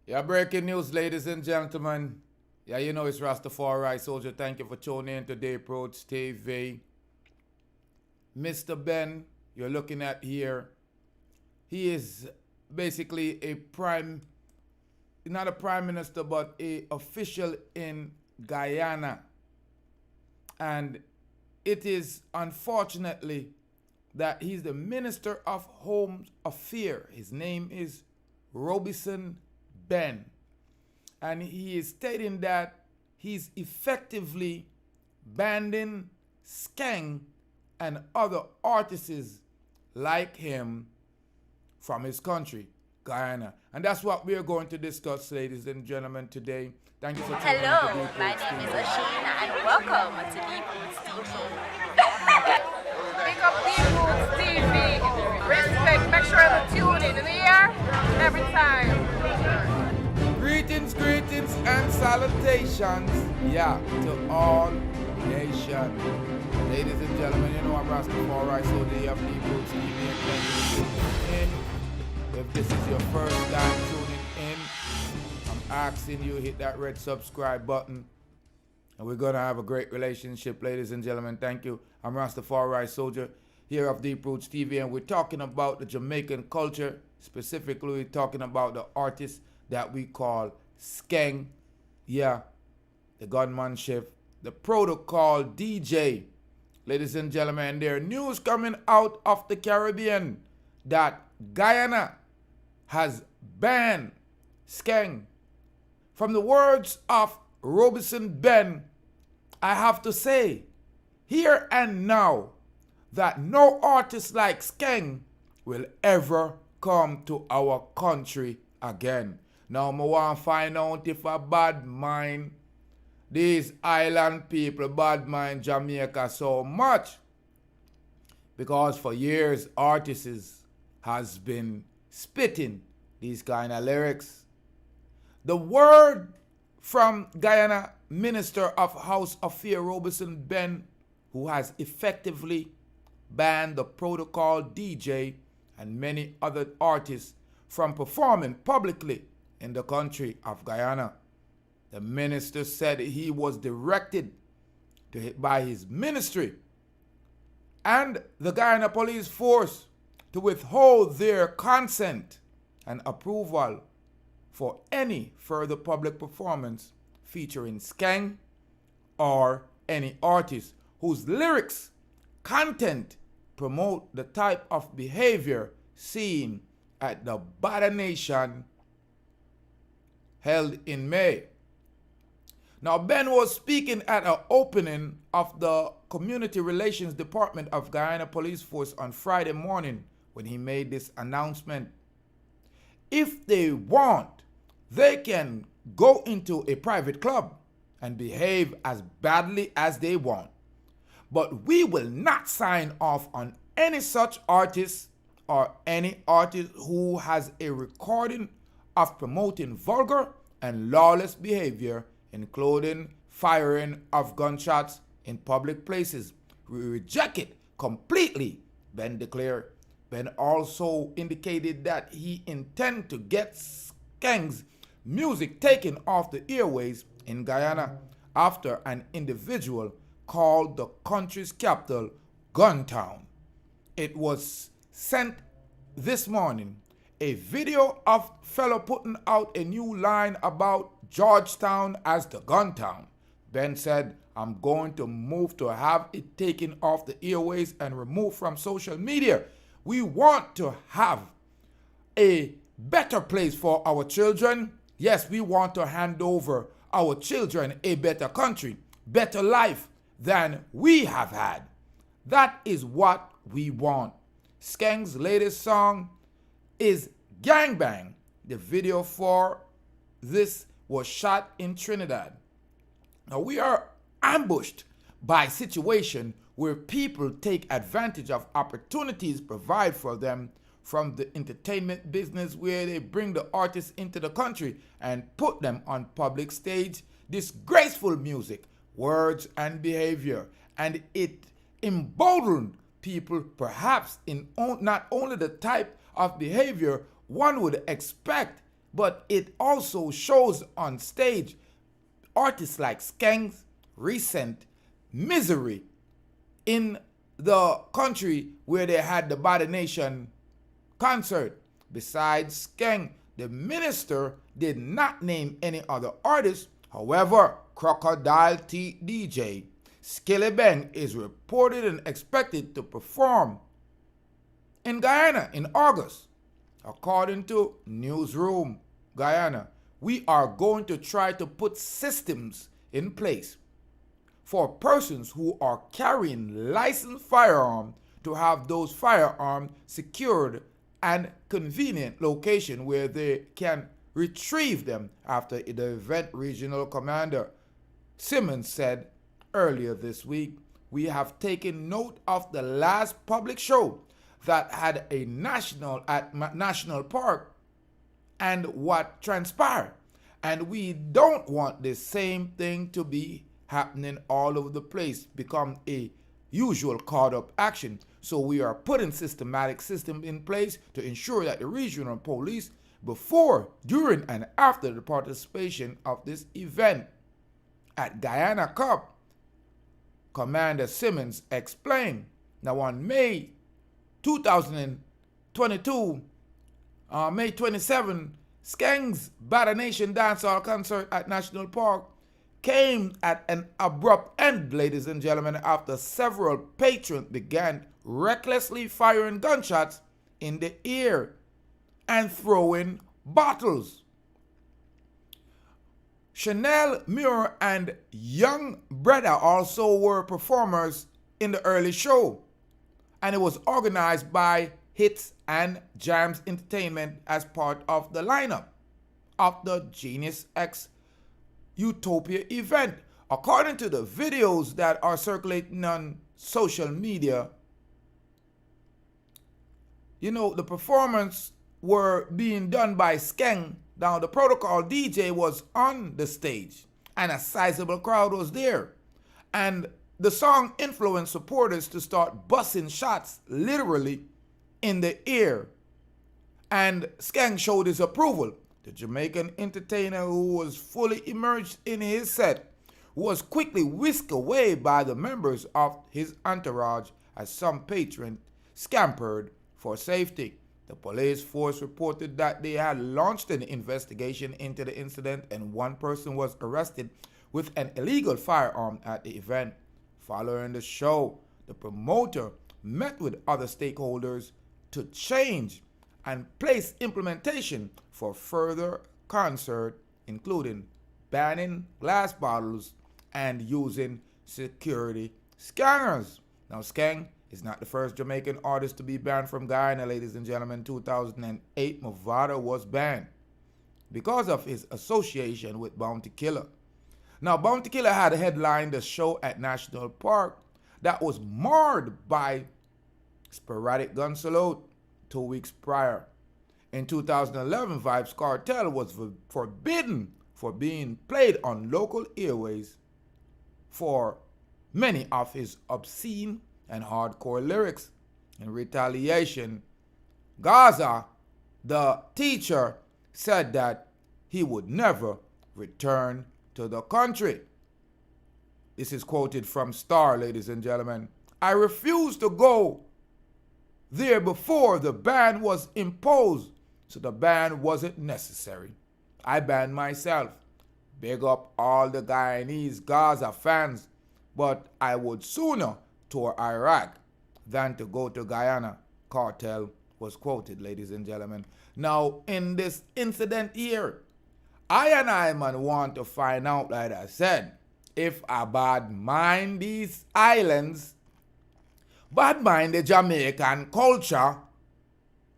Yeah, breaking news, ladies and gentlemen. Yeah, you know it's Rastafari Soldier. Thank you for tuning in to Tv.Roots TV. Mr. Ben, you're looking at here. He is basically not a prime minister, but a official in Guyana. And it is unfortunately that he's the Minister of Home Affairs. His name is Robeson Benn. And he is stating that he's effectively banning Skeng and other artists like him from his country, Guyana. And that's what we are going to discuss, ladies and gentlemen, today. Thank you for tuning in to Hello, Deep my Roots name is TV. Ashina and welcome to Deep.Roots TV. Pick up Deep.Roots TV. Respect, make sure you tune in here every time. Greetings, and salutations, yeah, to all nations. Ladies and gentlemen, you know I'm Rastafari, so they have Deep.Roots TV and thank you for tuning in. If this is your first time tuning in, I'm asking you hit that red subscribe button. And we're gonna have a great relationship, ladies and gentlemen. Thank you. I'm Rastafari Soldier here of Deep.Roots TV, and we're talking about the Jamaican culture. Specifically, we're talking about the artist that we call Skeng. Yeah, the gunmanship, the protocol DJ. Ladies and gentlemen, there are news coming out of the Caribbean that Guyana has banned Skeng. From the words of Robeson Benn, I have to say, here and now, that no artist like Skeng will ever come to our country again. Now, I want to find out if a bad mind these island people bad mind Jamaica so much. Because for years, artists has been spitting these kind of lyrics. The word from Guyana Minister of House Affairs Robeson Benn, who has effectively banned the protocol DJ and many other artists from performing publicly in the country of Guyana. The minister said he was directed by his ministry and the Guyana Police Force to withhold their consent and approval for any further public performance featuring Skeng or any artist whose lyrics content promote the type of behavior seen at the Baderation held in May. Now, Ben was speaking at an opening of the Community Relations Department of Guyana Police Force on Friday morning when he made this announcement. If they want, they can go into a private club and behave as badly as they want. But we will not sign off on any such artist or any artist who has a recording of promoting vulgar and lawless behavior, including firing of gunshots in public places. We reject it completely, Ben declared. Ben also indicated that he intends to get Skeng's music taken off the airways in Guyana after an individual called the country's capital Guntown. It was sent this morning a video of fellow putting out a new line about Georgetown as the Guntown. Ben said, I'm going to move to have it taken off the airways and removed from social media. We want to have a better place for our children. Yes, we want to hand over our children a better country, better life than we have had. That is what we want. Skeng's latest song is Gang Bang. The video for this was shot in Trinidad. Now we are ambushed by a situation where people take advantage of opportunities provided for them from the entertainment business, where they bring the artists into the country and put them on public stage, disgraceful music, words and behavior, and it emboldened people perhaps in not only the type of behavior one would expect but it also shows on stage artists like Skeng's recent misery in the country where they had the Baderation concert. Besides Skeng, the minister did not name any other artists. However, Crocodile DJ Skeng Banned is reported and expected to perform in Guyana in August. According to Newsroom Guyana, we are going to try to put systems in place for persons who are carrying licensed firearms to have those firearms secured and convenient location where they can retrieve them after the event. Regional Commander Simmons said earlier this week, we have taken note of the last public show that had a national park and what transpired. And we don't want the same thing to be happening all over the place, become a usual caught up action. So we are putting systematic system in place to ensure that the regional police, before, during, and after the participation of this event at Guyana Cup, Commander Simmons explained. Now on May 2022, May 27, Skeng's Baderation Dancehall concert at National Park came at an abrupt end, ladies and gentlemen, after several patrons began recklessly firing gunshots in the air and throwing bottles. Chanel Muir and Young Breda also were performers in the early show, and it was organized by Hits and Jams Entertainment as part of the lineup of the Genius X Utopia event. According to the videos that are circulating on social media, the performance were being done by Skeng. Now the protocol DJ was on the stage and a sizable crowd was there. And the song influenced supporters to start busting shots literally in the air. And Skeng showed his approval. The Jamaican entertainer, who was fully immersed in his set, was quickly whisked away by the members of his entourage as some patrons scampered for safety. The police force reported that they had launched an investigation into the incident and one person was arrested with an illegal firearm at the event. Following the show, the promoter met with other stakeholders to change and place implementation for further concert, including banning glass bottles and using security scanners. Now, Skeng is not the first Jamaican artist to be banned from Guyana, ladies and gentlemen. In 2008, Movada was banned because of his association with Bounty Killer. Now, Bounty Killer had headlined a show at National Park that was marred by sporadic gun salute 2 weeks prior. In 2011, Vybz Kartel was forbidden for being played on local airways for many of his obscene and hardcore lyrics. In retaliation, Gaza, the teacher, said that he would never return to the country. This is quoted from Star, ladies and gentlemen. I refused to go there before the ban was imposed, so the ban wasn't necessary. I banned myself. Big up all the Guyanese Gaza fans, but I would sooner tour Iraq than to go to Guyana. Kartel was quoted, ladies and gentlemen. Now, in this incident here, I man want to find out, like I said, if I bad mind these islands, bad mind the Jamaican culture,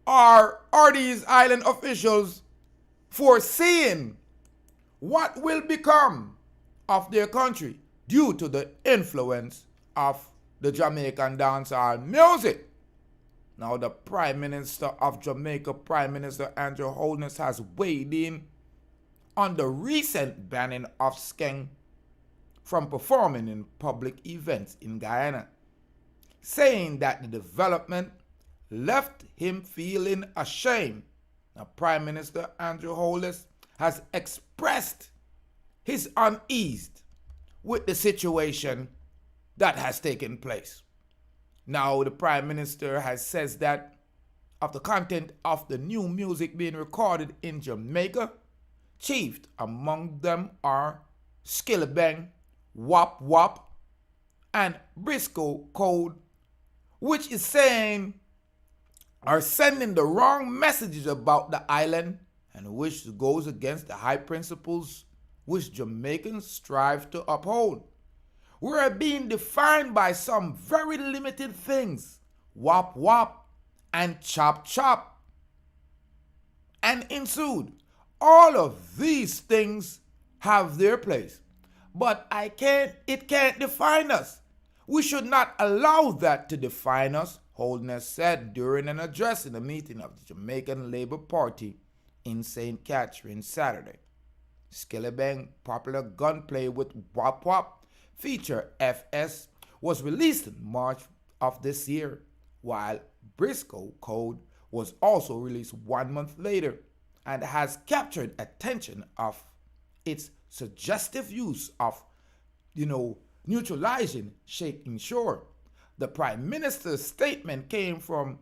or are these island officials foreseeing what will become of their country due to the influence of the Jamaican dancehall music? Now, the Prime Minister of Jamaica, Prime Minister Andrew Holness, has weighed in on the recent banning of Skeng from performing in public events in Guyana, saying that the development left him feeling ashamed. Now, Prime Minister Andrew Holness has expressed his unease with the situation that has taken place. Now, the Prime Minister has said that of the content of the new music being recorded in Jamaica, chief among them are Skillabang, Wop Wop, and Briscoe Code, which is saying are sending the wrong messages about the island and which goes against the high principles which Jamaicans strive to uphold. We are being defined by some very limited things, wop wop and chop chop, and ensued. All of these things have their place, but it can't define us. We should not allow that to define us, Holness said during an address in a meeting of the Jamaican Labour Party in St. Catherine Saturday. Skillabang popular gunplay with Wop Wop feature FS was released in March of this year, while Briscoe Code was also released 1 month later and has captured attention of its suggestive use of, neutralizing shaking shore. The Prime Minister's statement came from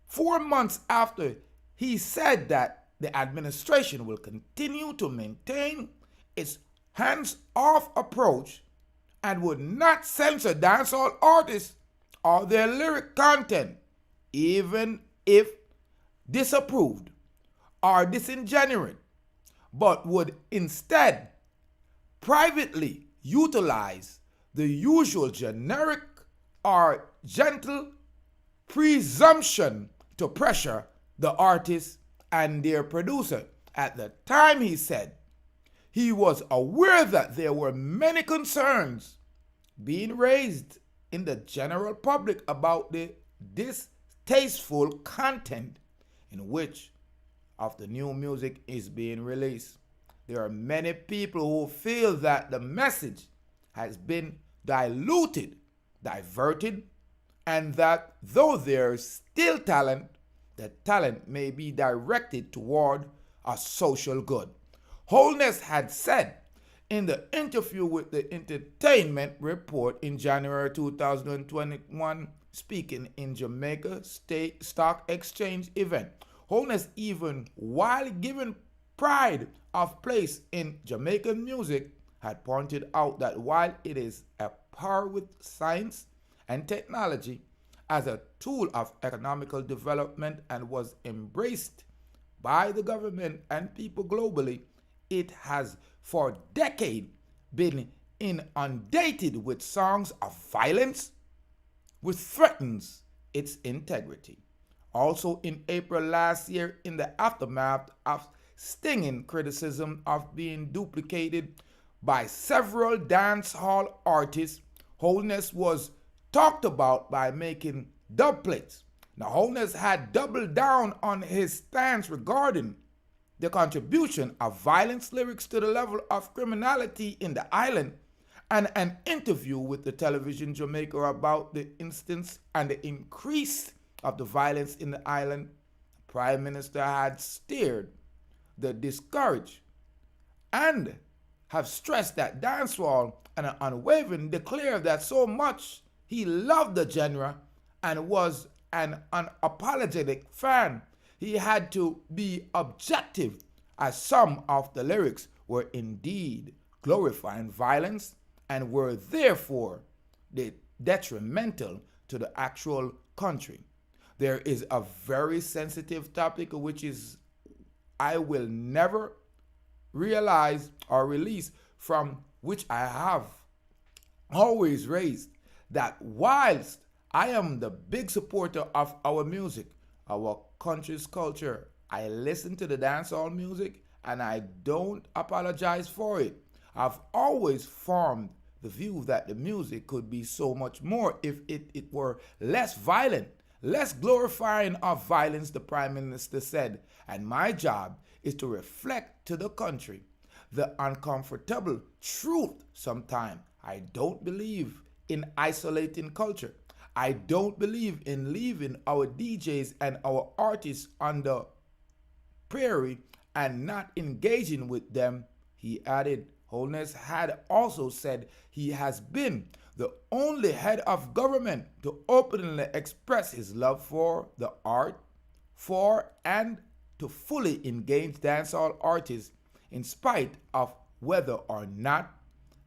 4 months after he said that the administration will continue to maintain its hands-off approach and would not censor dancehall artists or their lyric content, even if disapproved or disingenuous, but would instead privately utilize the usual generic or gentle presumption to pressure the artist and their producer. At the time, he said he was aware that there were many concerns being raised in the general public about the distasteful content in which of the new music is being released. There are many people who feel that the message has been diluted, diverted, and that though there's still talent, the talent may be directed toward a social good. Holness had said in the interview with the Entertainment Report in January 2021, speaking in Jamaica State Stock Exchange event. Holness, even while giving pride of place in Jamaican music, had pointed out that while it is at par with science and technology as a tool of economical development and was embraced by the government and people globally, it has for decades been inundated with songs of violence which threatens its integrity. Also in April last year, in the aftermath of stinging criticism of being duplicated by several dancehall artists, Holness was talked about by making dubplates. Now, Holness had doubled down on his stance regarding the contribution of violence lyrics to the level of criminality in the island, and an interview with the television Jamaica about the instance and the increase of the violence in the island. The Prime Minister had steered the discouraged and have stressed that dancehall and unwavering declared that so much he loved the genre and was an unapologetic fan, he had to be objective, as some of the lyrics were indeed glorifying violence and were therefore detrimental to the actual country. There is a very sensitive topic which is I will never realize or release, from which I have always raised, that whilst I am the big supporter of our music, our country's culture, I listen to the dancehall music and I don't apologize for it. I've always formed the view that the music could be so much more if it were less violent, less glorifying of violence, the Prime Minister said. And my job is to reflect to the country the uncomfortable truth sometimes. I don't believe in isolating culture. I don't believe in leaving our DJs and our artists under prairie and not engaging with them, he added. Holness had also said he has been the only head of government to openly express his love for the art, for and to fully engage dancehall artists in spite of whether or not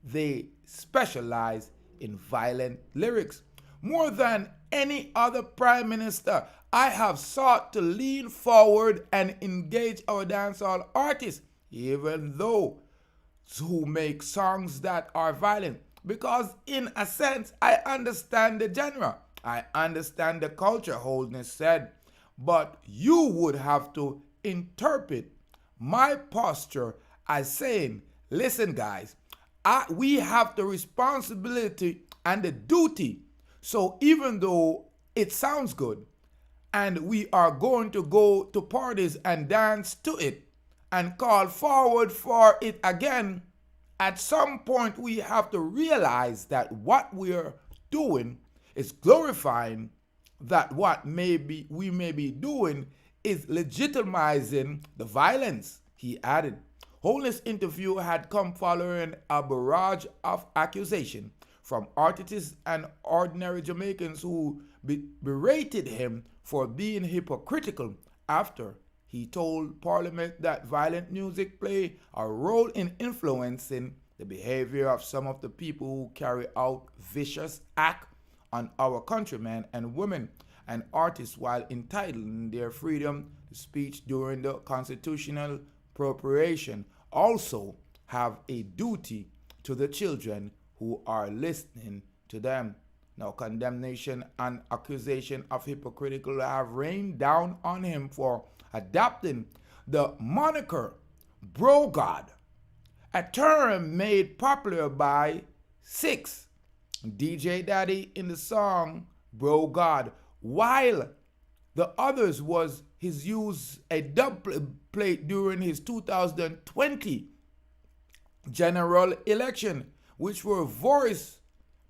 they specialize in violent lyrics. More than any other prime minister, I have sought to lean forward and engage our dancehall artists, even though who make songs that are violent. Because in a sense, I understand the genre. I understand the culture, Holness said. But you would have to interpret my posture as saying, listen guys, we have the responsibility and the duty. So even though it sounds good and we are going to go to parties and dance to it and call forward for it again, at some point we have to realize that what we're doing is glorifying that what we may be doing is legitimizing the violence, he added. Holness' interview had come following a barrage of accusation from artists and ordinary Jamaicans who berated him for being hypocritical after he told Parliament that violent music play a role in influencing the behavior of some of the people who carry out vicious acts on our countrymen and women and artists while entitling their freedom to speech during the constitutional appropriation also have a duty to the children who are listening to them. Now, condemnation and accusation of hypocritical have rained down on him for adopting the moniker Bro God, a term made popular by Six, DJ Daddy in the song Bro God, while the others was his use a dub plate during his 2020 general election, which were voiced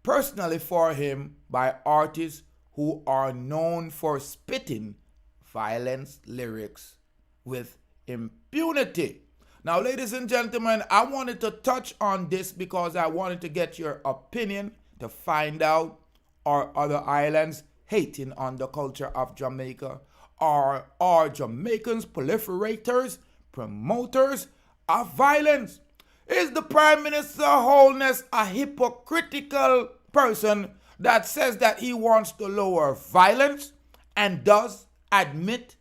personally for him by artists who are known for spitting violence lyrics with impunity. Now, ladies and gentlemen, I wanted to touch on this because I wanted to get your opinion to find out, are other islands hating on the culture of Jamaica? Are Jamaicans proliferators, promoters of violence? Is the Prime Minister Holness a hypocritical person that says that he wants to lower violence and does admit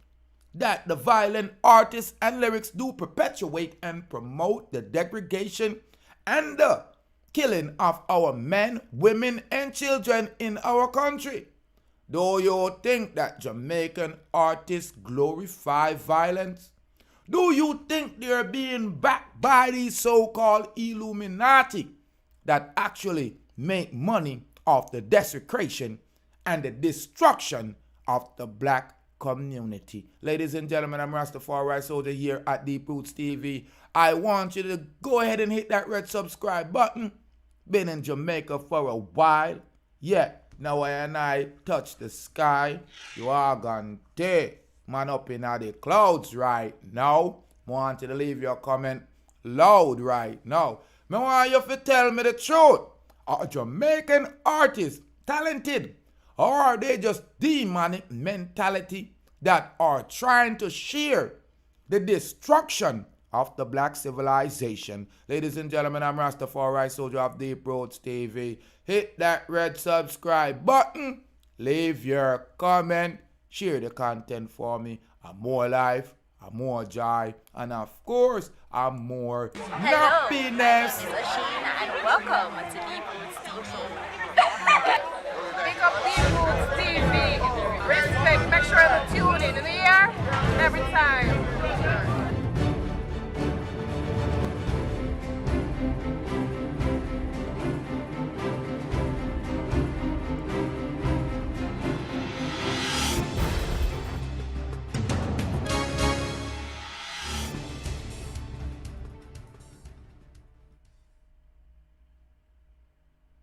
that the violent artists and lyrics do perpetuate and promote the degradation and the killing of our men, women, and children in our country? Do you think that Jamaican artists glorify violence? Do you think they're being backed by these so-called Illuminati that actually make money off the desecration and the destruction of the black community? Ladies and gentlemen, I'm Rastafari Soldier here at Tv.Roots TV. I want you to go ahead and hit that red subscribe button. Been in Jamaica for a while. Yeah, now when I touch the sky, you are gonna take man up in the clouds right now. Want you to leave your comment loud right now. I want you to tell me the truth. Are Jamaican artists talented, or are they just demonic mentality that are trying to share the destruction of the black civilization? Ladies and gentlemen, I'm Rastafari Soldier of Tv.Roots TV. Hit that red subscribe button. Leave your comment. Share the content for me. I'm more life, I'm more joy, and of course, I'm more happiness. Hello, my name is Ashina, and welcome to Tv.Roots TV. Pick up Tv.Roots TV. Respect, make sure to tune in the year every time.